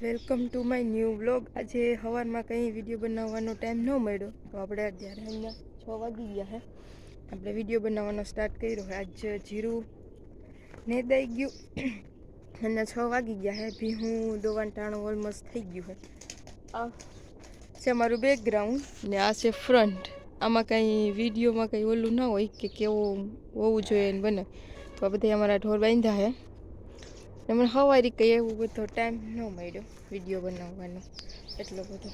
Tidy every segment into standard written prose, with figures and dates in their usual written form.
Welcome to my new vlog. આજે સવારમાં કંઈ વિડીયો બનાવવાનો ટાઈમ ન મળ્યો તો આપણે અત્યારે અહીંયા 6 વાગી ગયા છે. આપણે વિડીયો બનાવવાનો સ્ટાર્ટ કર્યો છે. આજ જીરું નેદાઈ ગયું અને 6 વાગી ગયા છે. ભીહું દોવાન ટાણું ઓલમોસ્ટ થઈ ગયું છે. આ છે મારું બેકગ્રાઉન્ડ ને આ છે ફ્રન્ટ. આમાં કંઈ વિડીયોમાં કંઈ ઓલું ના હોય કે કેવું હોવું જોઈએ ને બને તો આ બધા અમારા ઢોર બાંધ્યા છે. મને સવારે કંઈ એવું બધો ટાઈમ ન મળ્યો વિડીયો બનાવવાનો એટલો બધો.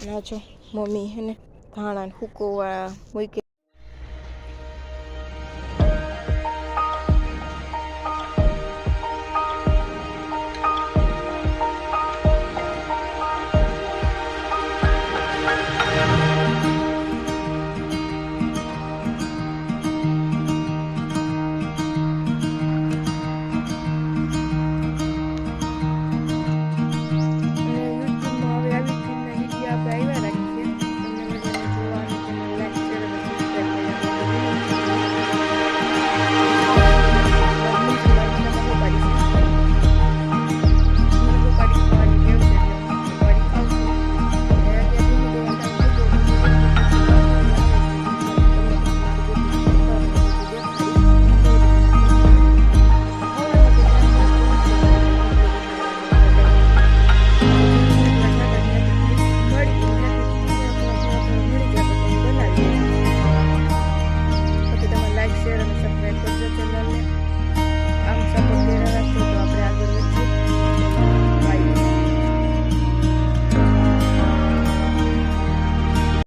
ના જો મમ્મી હે ને ધાણા હુકવવા મૂકેલા